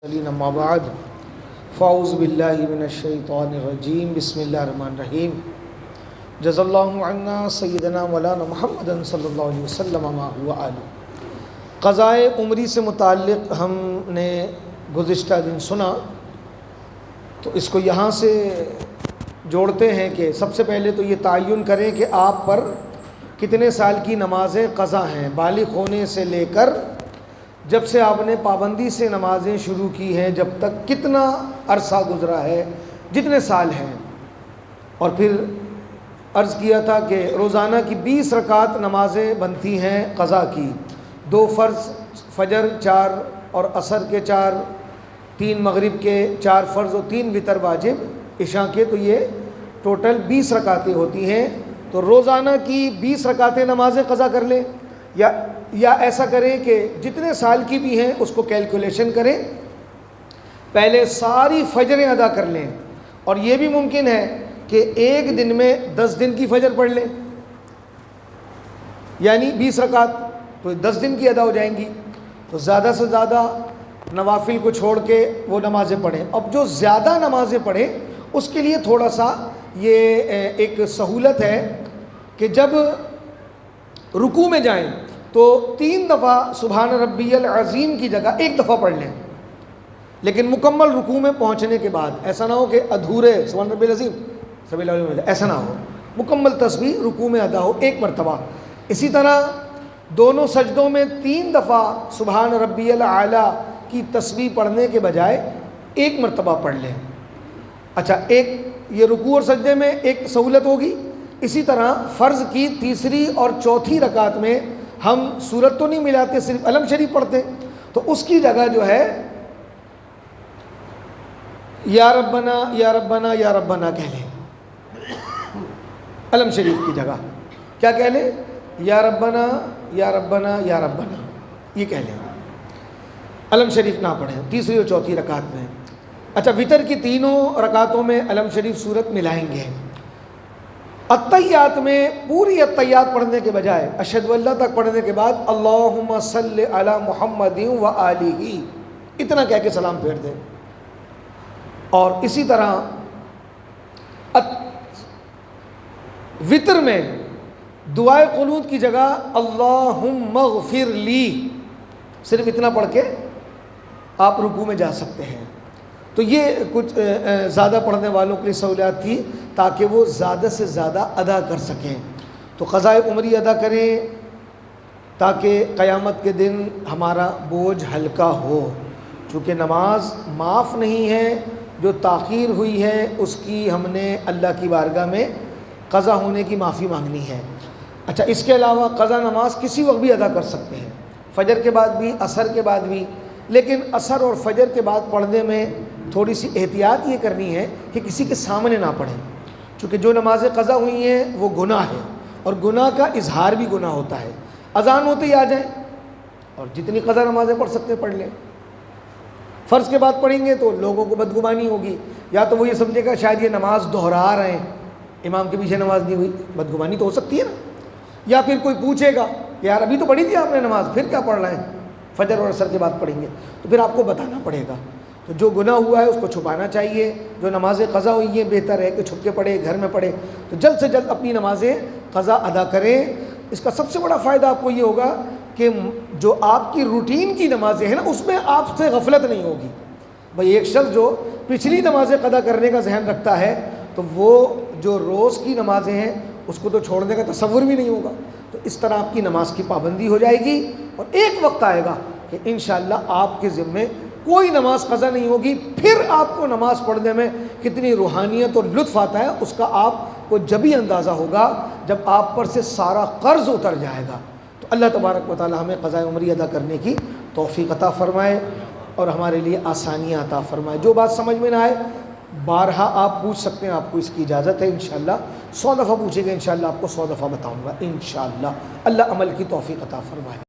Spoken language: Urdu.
اما بعد فاعوذ باللہ من الشیطان الرجیم بسم اللہ الرحمن الرحیم جزا اللہ عنا سیدنا مولانا محمد صلی اللہ علیہ وسلم ما هو آلہ۔ قضائے عمری سے متعلق ہم نے گزشتہ دن سنا، تو اس کو یہاں سے جوڑتے ہیں کہ سب سے پہلے تو یہ تعین کریں کہ آپ پر کتنے سال کی نمازیں قضا ہیں، بالغ ہونے سے لے کر جب سے آپ نے پابندی سے نمازیں شروع کی ہیں جب تک کتنا عرصہ گزرا ہے، جتنے سال ہیں۔ اور پھر عرض کیا تھا کہ روزانہ کی 20 رکعت نمازیں بنتی ہیں قضا کی، 2 فرض فجر 4 اور عصر کے 4، 3 مغرب کے 4 فرض اور 3 وتر واجب عشاء کے، تو یہ ٹوٹل 20 رکعتیں ہوتی ہیں۔ تو روزانہ کی 20 رکعتیں نمازیں قضا کر لیں، یا ایسا کریں کہ جتنے سال کی بھی ہیں اس کو کیلکولیشن کریں، پہلے ساری فجریں ادا کر لیں۔ اور یہ بھی ممکن ہے کہ ایک دن میں 10 دن کی فجر پڑھ لیں، یعنی 20 رکعت تو 10 دن کی ادا ہو جائیں گی۔ تو زیادہ سے زیادہ نوافل کو چھوڑ کے وہ نمازیں پڑھیں۔ اب جو زیادہ نمازیں پڑھیں اس کے لیے تھوڑا سا یہ ایک سہولت ہے کہ جب رکوع میں جائیں تو 3 دفعہ سبحان ربی العظیم کی جگہ 1 دفعہ پڑھ لیں، لیکن مکمل رکوع میں پہنچنے کے بعد ایسا نہ ہو کہ ادھورے سبحان ربی العظیم سبحان اللہ العظیم، ایسا نہ ہو، مکمل تسبیح رکوع میں ادا ہو 1 مرتبہ۔ اسی طرح دونوں سجدوں میں 3 دفعہ سبحان ربی الاعلیٰ کی تسبیح پڑھنے کے بجائے 1 مرتبہ پڑھ لیں۔ اچھا، یہ رکوع اور سجدے میں ایک سہولت ہوگی۔ اسی طرح فرض کی 3 اور 4 رکعت میں ہم سورت تو نہیں ملاتے، صرف علم شریف پڑھتے، تو اس کی جگہ جو ہے یا ربنا یا ربنا یا ربنا کہہ لیں، علم شریف کی جگہ کیا کہہ لیں؟ یا ربنا یا ربنا یا ربنا، یہ کہہ لیں، علم شریف نہ پڑھیں 3 اور 4 رکعت میں۔ اچھا، وتر کی 3 رکعتوں میں علم شریف سورت ملائیں گے۔ التحیات میں پوری التحیات پڑھنے کے بجائے اشہد اللہ تک پڑھنے کے بعد اللہم صلی علی محمد و آلہ اتنا کہہ کے سلام پھیر دیں۔ اور اسی طرح وتر میں دعائے قنوت کی جگہ اللہم اغفر لی، صرف اتنا پڑھ کے آپ رکوع میں جا سکتے ہیں۔ تو یہ کچھ زیادہ پڑھنے والوں کے لیے سہولیات تھی تاکہ وہ زیادہ سے زیادہ ادا کر سکیں۔ تو قضائے عمری ادا کریں تاکہ قیامت کے دن ہمارا بوجھ ہلکا ہو، چونکہ نماز معاف نہیں ہے، جو تاخیر ہوئی ہے اس کی ہم نے اللہ کی بارگاہ میں قضا ہونے کی معافی مانگنی ہے۔ اچھا، اس کے علاوہ قضا نماز کسی وقت بھی ادا کر سکتے ہیں، فجر کے بعد بھی، عصر کے بعد بھی، لیکن عصر اور فجر کے بعد پڑھنے میں تھوڑی سی احتیاط یہ کرنی ہے کہ کسی کے سامنے نہ پڑھیں، چونکہ جو نمازیں قضا ہوئی ہیں وہ گناہ ہے، اور گناہ کا اظہار بھی گناہ ہوتا ہے۔ اذان ہوتے ہی آ جائیں اور جتنی قضا نمازیں پڑھ سکتے ہیں پڑھ لیں۔ فرض کے بعد پڑھیں گے تو لوگوں کو بدگمانی ہوگی، یا تو وہ یہ سمجھے گا شاید یہ نماز دہرا رہے ہیں، امام کے پیچھے نماز نہیں ہوئی، بدگمانی تو ہو سکتی ہے نا۔ یا پھر کوئی پوچھے گا کہ یار ابھی تو پڑھی تھی آپ نے نماز، پھر کیا پڑھ رہے ہیں؟ فجر اور عصر کے بعد پڑھیں گے، تو پھر آپ کو بتانا پڑے گا۔ تو جو گناہ ہوا ہے اس کو چھپانا چاہیے، جو نمازیں قضا ہوئی ہیں بہتر ہے کہ چھپ کے پڑھے، گھر میں پڑھے۔ تو جلد سے جلد اپنی نمازیں قضا ادا کریں۔ اس کا سب سے بڑا فائدہ آپ کو یہ ہوگا کہ جو آپ کی روٹین کی نمازیں ہیں نا اس میں آپ سے غفلت نہیں ہوگی۔ بھئی ایک شخص جو پچھلی نمازیں قضا کرنے کا ذہن رکھتا ہے تو وہ جو روز کی نمازیں ہیں اس کو تو چھوڑنے کا تصور بھی نہیں ہوگا۔ تو اس طرح آپ کی نماز کی پابندی ہو جائے گی، اور ایک وقت آئے گا کہ انشاءاللہ آپ کے ذمے کوئی نماز قضا نہیں ہوگی، پھر آپ کو نماز پڑھنے میں کتنی روحانیت اور لطف آتا ہے اس کا آپ کو جب ہی اندازہ ہوگا جب آپ پر سے سارا قرض اتر جائے گا۔ تو اللہ تبارک و تعالی ہمیں قضائے عمری ادا کرنے کی توفیق عطا فرمائے اور ہمارے لیے آسانیاں عطا فرمائے۔ جو بات سمجھ میں نہ آئے بارہا آپ پوچھ سکتے ہیں، آپ کو اس کی اجازت ہے۔ انشاءاللہ 100 دفعہ پوچھیں گے، انشاءاللہ آپ کو 100 دفعہ بتاؤں گا انشاءاللہ۔ اللہ عمل کی توفیق عطا فرمائے۔